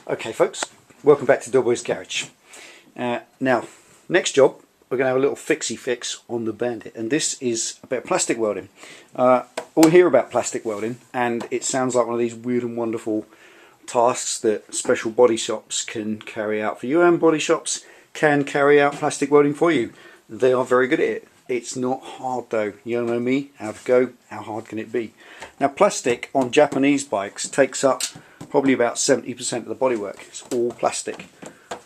Okay folks, welcome back to Delboy's Garage. Now, next job, we're going to have a little fixie fix on the Bandit, and this is a bit of plastic welding. We hear about plastic welding and it sounds like one of these weird and wonderful tasks that special body shops can carry out for you, and body shops can carry out plastic welding for you. They are very good at it. It's not hard though. You know me, how to go, how hard can it be? Now, plastic on Japanese bikes takes up probably about 70% of the bodywork. It's all plastic.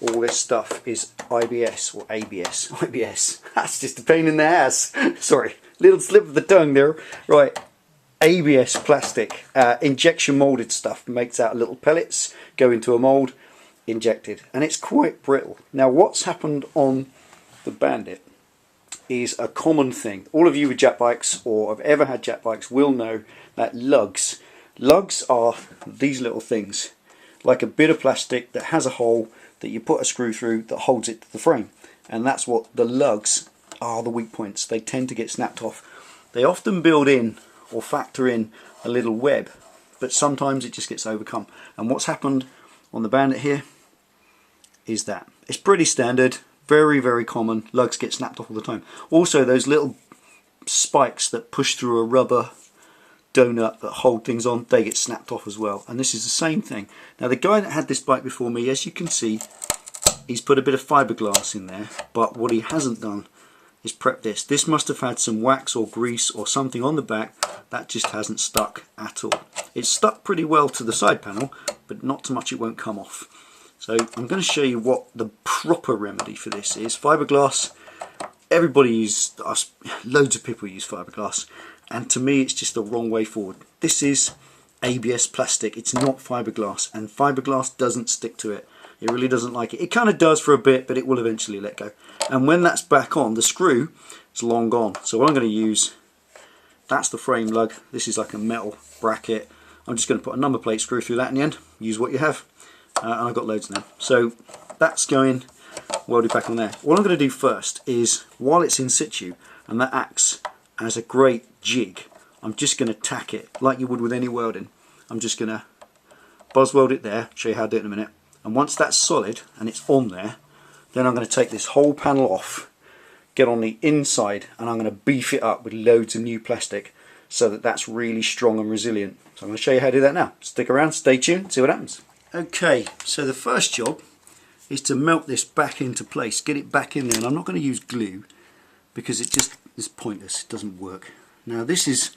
All this stuff is IBS or ABS. IBS. That's just a pain in the ass. Sorry, little slip of the tongue there. Right, ABS plastic. Injection molded stuff. Makes out little pellets, go into a mold, injected, and it's quite brittle. Now, what's happened on the Bandit is a common thing. All of you with jet bikes or have ever had jet bikes will know that lugs are these little things, like a bit of plastic that has a hole that you put a screw through that holds it to the frame, and that's what the lugs are, the weak points. They tend to get snapped off. They often build in or factor in a little web, but sometimes it just gets overcome, and what's happened on the Bandit here is that it's pretty standard, very common. Lugs get snapped off all the time. Also, those little spikes that push through a rubber donut that hold things on, they get snapped off as well, and this is the same thing. Now, the guy that had this bike before me, as you can see, he's put a bit of fiberglass in there, but what he hasn't done is prep this. This must have had some wax or grease or something on the back that just hasn't stuck at all. It's stuck pretty well to the side panel, but not so much it won't come off. So I'm going to show you what the proper remedy for this is. Fiberglass, everybody uses, loads of people use fiberglass, and to me it's just the wrong way forward. This is ABS plastic, it's not fiberglass, and fiberglass doesn't stick to it. It really doesn't like it. It kind of does for a bit, but it will eventually let go. And when that's back on, the screw is long gone. So what I'm going to use, that's the frame lug. This is like a metal bracket. I'm just going to put a number plate screw through that in the end. Use what you have. And I've got loads now. So that's going welded back on there. What I'm going to do first is, while it's in situ and that acts as a great jig, I'm just going to tack it like you would with any welding. I'm just going to buzz weld it there, show you how to do it in a minute. And once that's solid and it's on there, then I'm going to take this whole panel off, get on the inside, and I'm going to beef it up with loads of new plastic so that that's really strong and resilient. So I'm going to show you how to do that now. Stick around, stay tuned, see what happens. Okay, so the first job is to melt this back into place, get it back in there, and I'm not going to use glue because it just is pointless, it doesn't work. Now, this is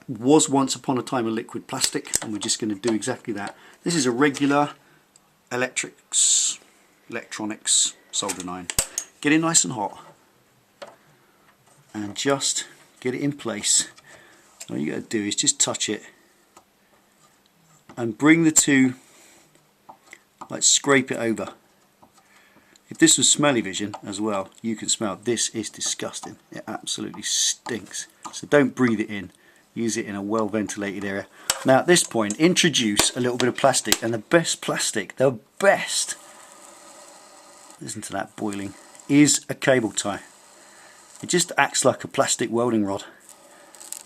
was once upon a time a liquid plastic, and we're just going to do exactly that. This is a regular electronics soldering iron. Get it nice and hot and just get it in place. All you got to do is just touch it and bring the two, like scrape it over. If this was smelly vision as well, you can smell this is disgusting. It absolutely stinks. So don't breathe it in. Use it in a well ventilated area. Now at this point, introduce a little bit of plastic, and the best plastic, the best, listen to that boiling, is a cable tie. It just acts like a plastic welding rod.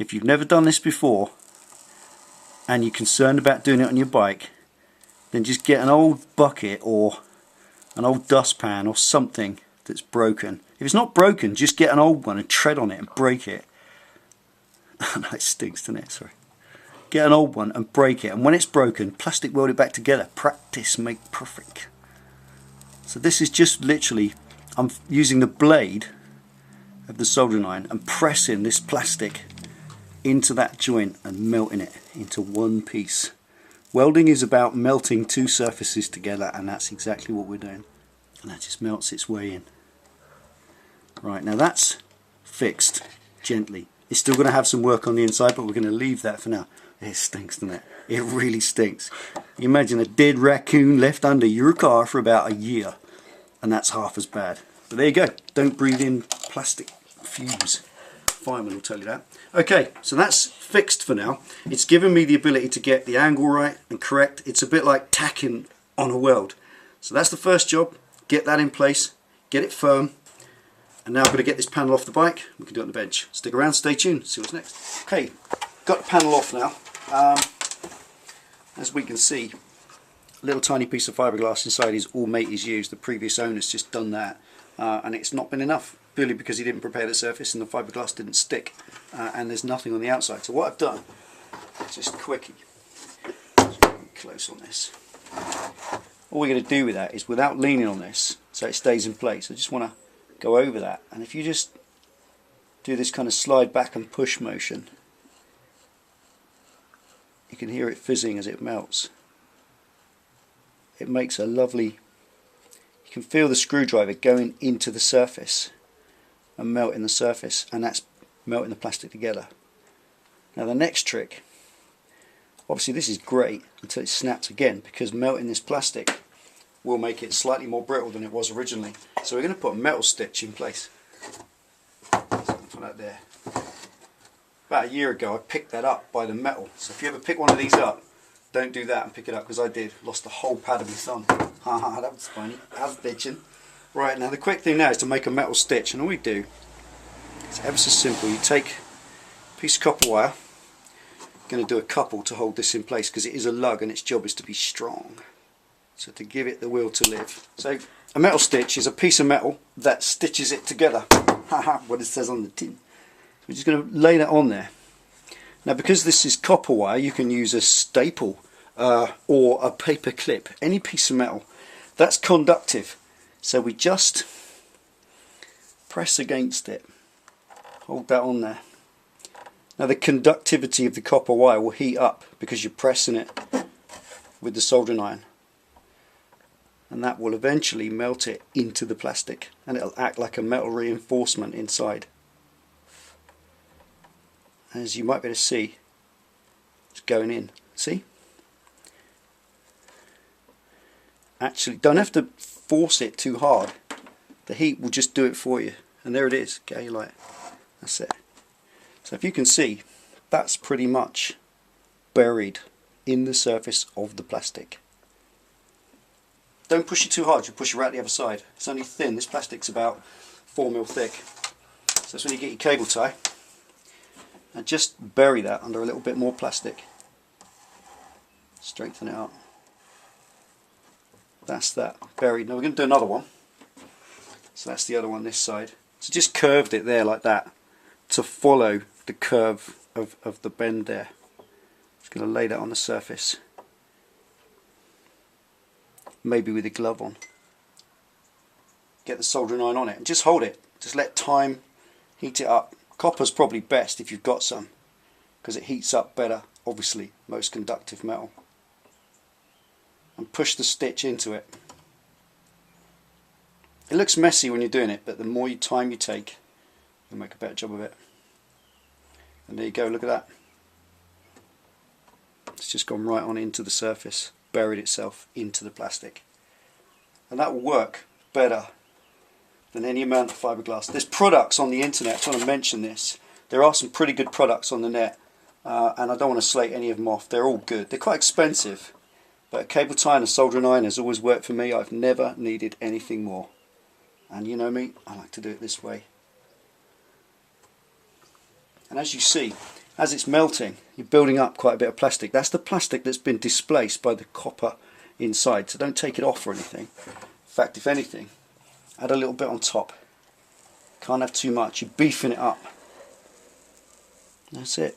If you've never done this before and you're concerned about doing it on your bike, then just get an old bucket or an old dustpan or something that's broken. If it's not broken, just get an old one and tread on it and break it. No, it stinks, doesn't it? Sorry. Get an old one and break it, and when it's broken, plastic weld it back together. Practice make perfect. So this is just literally, I'm using the blade of the soldering iron and pressing this plastic into that joint and melting it into one piece. Welding is about melting two surfaces together, and that's exactly what we're doing. And that just melts its way in. Right, now that's fixed gently. It's still going to have some work on the inside, but we're going to leave that for now. It stinks, doesn't it? It really stinks. You imagine a dead raccoon left under your car for about a year, and that's half as bad. But there you go. Don't breathe in plastic fumes. Fireman will tell you that. Okay, so that's fixed for now. It's given me the ability to get the angle right and correct. It's a bit like tacking on a weld. So that's the first job. Get that in place, get it firm, and now I'm going to get this panel off the bike. We can do it on the bench. Stick around, stay tuned, see what's next. Okay, got the panel off now. As we can see, little tiny piece of fiberglass inside is all Matey's used. The previous owner's just done that, and it's not been enough, purely because he didn't prepare the surface and the fiberglass didn't stick, and there's nothing on the outside. So what I've done, just quickie, close on this. All we're going to do with that is, without leaning on this, so it stays in place, I just want to go over that, and if you just do this kind of slide back and push motion, you can hear it fizzing as it melts. It makes a lovely, you can feel the screwdriver going into the surface and melting the surface, and that's melting the plastic together. Now the next trick, obviously this is great until it snaps again, because melting this plastic will make it slightly more brittle than it was originally. So we're going to put a metal stitch in place. So put that there. About a year ago I picked that up by the metal, so if you ever pick one of these up, don't do that and pick it up, because I did. Lost the whole pad of my thumb. Haha, that was funny. I was bitching. Right, now the quick thing now is to make a metal stitch, and all we do is ever so simple. You take a piece of copper wire. I'm going to do a couple to hold this in place, because it is a lug and its job is to be strong. So to give it the will to live. So a metal stitch is a piece of metal that stitches it together. Haha, what it says on the tin. So we're just going to lay that on there. Now because this is copper wire, you can use a staple or a paper clip, any piece of metal that's conductive. So we just press against it, hold that on there. Now the conductivity of the copper wire will heat up because you're pressing it with the soldering iron, and that will eventually melt it into the plastic, and it'll act like a metal reinforcement inside. As you might be able to see, it's going in. See? Actually, don't have to force it too hard. The heat will just do it for you. And there it is. Okay, like that's it. So if you can see, that's pretty much buried in the surface of the plastic. Don't push it too hard. You push it right the other side. It's only thin. This plastic's about 4mm thick. So that's when you get your cable tie. And just bury that under a little bit more plastic. Strengthen it up. That's that, buried. Now we're going to do another one. So that's the other one this side. So just curved it there like that to follow the curve of the bend there. Just going to lay that on the surface. Maybe with a glove on. Get the soldering iron on it and just hold it. Just let time heat it up. Copper's probably best if you've got some, because it heats up better, obviously, most conductive metal. And push the stitch into it. It looks messy when you're doing it, but the more time you take, you'll make a better job of it. And there you go, look at that. It's just gone right on into the surface, buried itself into the plastic. And that will work better than any amount of fiberglass. There's products on the internet, I want to mention this. There are some pretty good products on the net, and I don't want to slate any of them off. They're all good. They're quite expensive, but a cable tie and a soldering iron has always worked for me. I've never needed anything more. And you know me, I like to do it this way. And as you see, as it's melting, you're building up quite a bit of plastic. That's the plastic that's been displaced by the copper inside, so don't take it off or anything. In fact, if anything, add a little bit on top. Can't have too much, you're beefing it up. That's it.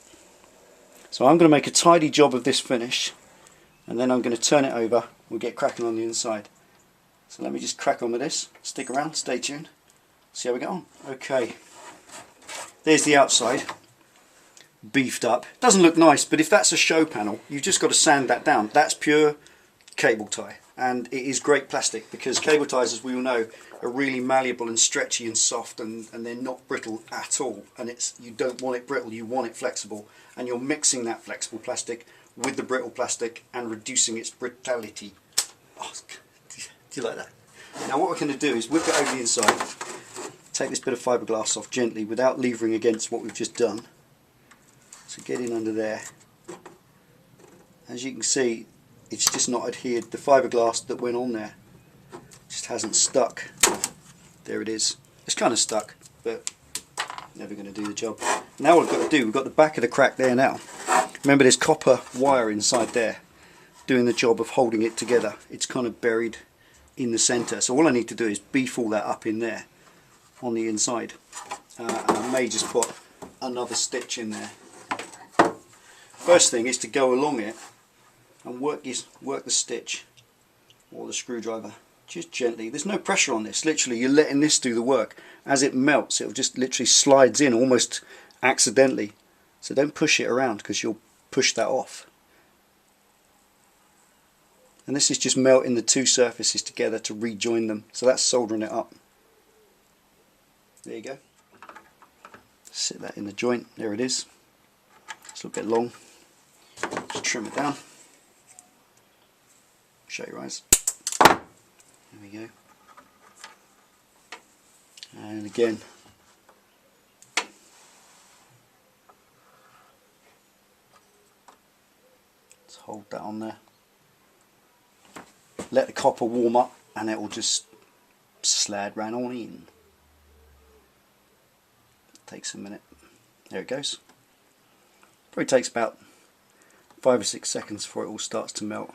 So I'm going to make a tidy job of this finish, and then I'm going to turn it over. We'll get cracking on the inside. So let me just crack on with this. Stick around, stay tuned, see how we get on. Okay, there's the outside, beefed up. Doesn't look nice, but if that's a show panel, you've just got to sand that down. That's pure cable tie, and it is great plastic, because cable ties, as we all know, are really malleable and stretchy and soft, and they're not brittle at all. And you don't want it brittle, you want it flexible, and you're mixing that flexible plastic with the brittle plastic and reducing its brittality. Oh, do you like that? Now what we're going to do is whip it over the inside, take this bit of fiberglass off gently without levering against what we've just done. So get in under there. As you can see, it's just not adhered. The fiberglass that went on there just hasn't stuck. There it is. It's kind of stuck, but never going to do the job. Now what we've got to do, we've got the back of the crack there now. Remember, there's copper wire inside there. doing the job of holding it together. It's kind of buried in the center, so all I need to do is beef all that up in there on the inside, and I may just put another stitch in there. First thing is to go along it and work the stitch or the screwdriver just gently. There's no pressure on this, literally you're letting this do the work. As it melts, it'll just literally slides in almost accidentally, so don't push it around because you'll push that off. And this is just melting the two surfaces together to rejoin them, so that's soldering it up. There you go. Sit that in the joint. There it is. It's a little bit long. Just trim it down. Shut your eyes. There we go. And again, let's hold that on there. Let the copper warm up and it will just slide right on in. Takes a minute. There it goes. Probably takes about 5 or 6 seconds before it all starts to melt.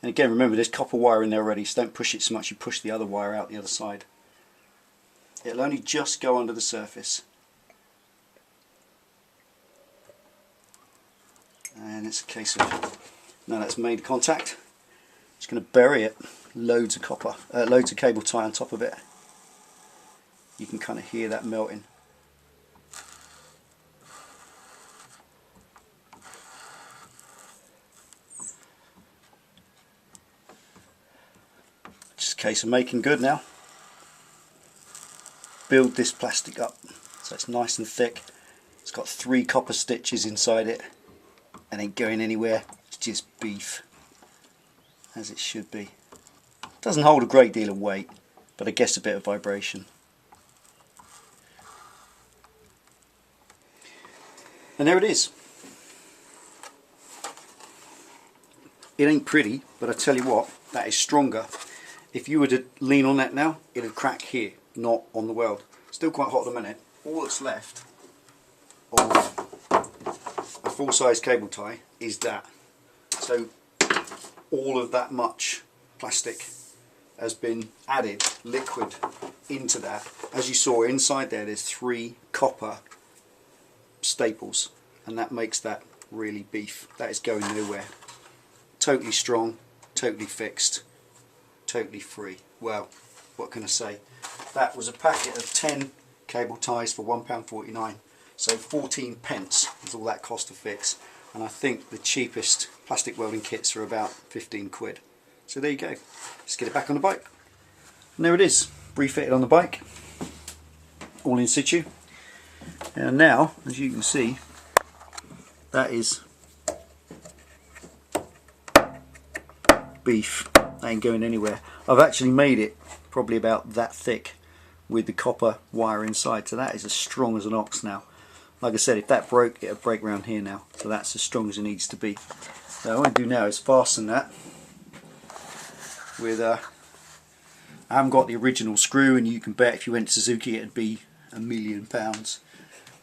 And again, remember there's copper wire in there already, so don't push it so much you push the other wire out the other side. It'll only just go under the surface. And it's a case of, now that's made contact, just going to bury it, loads of copper, loads of cable tie on top of it. You can kind of hear that melting. Just a case of making good now. Build this plastic up so it's nice and thick. It's got 3 copper stitches inside it. And ain't going anywhere, it's just beef, as it should be. Doesn't hold a great deal of weight, but I guess a bit of vibration. And there it is. It ain't pretty, but I tell you what, that is stronger. If you were to lean on that now, it'd crack here, not on the weld. Still quite hot at the minute. All that's left of a full-size cable tie is that. So all of that much plastic has been added, liquid, into that. As you saw inside there's 3 copper staples, and that makes that really beef. That is going nowhere. Totally strong, totally fixed, totally free. Well, what can I say? That was a packet of 10 cable ties for £1.49. So 14 pence is all that cost to fix, and I think the cheapest plastic welding kits are about 15 quid. So there you go. Let's get it back on the bike. And there it is, refitted on the bike, all in situ. And now, as you can see, that is beef. That ain't going anywhere. I've actually made it probably about that thick with the copper wire inside, so that is as strong as an ox now. Like I said, if that broke, it'll break around here now, so that's as strong as it needs to be. So what I want to do now is fasten that with I haven't got the original screw, and you can bet if you went to Suzuki it'd be £1,000,000.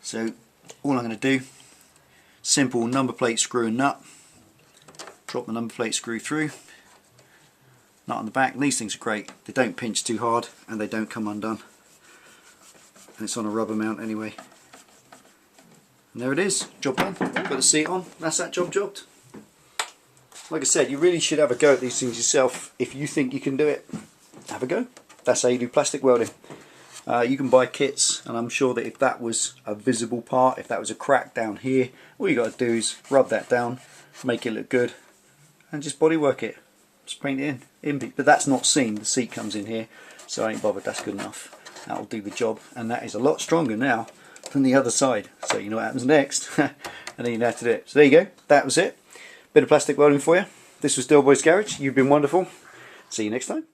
So all I'm going to do, simple number plate screw and nut. Drop the number plate screw through, nut on the back. And these things are great, they don't pinch too hard and they don't come undone, and it's on a rubber mount anyway. And there it is, job done. Put the seat on, that's that job jobbed. Like I said, you really should have a go at these things yourself. If you think you can do it, have a go. That's how you do plastic welding. You can buy kits, and I'm sure that if that was a visible part, if that was a crack down here, all you got to do is rub that down, make it look good, and just bodywork it. Just paint it in. But that's not seen, the seat comes in here, so I ain't bothered, that's good enough. That'll do the job, and that is a lot stronger now than the other side. So you know what happens next, and then you know how to do it. So there you go, that was it. Bit of plastic welding for you. This was Delboy's Garage. You've been wonderful. See you next time.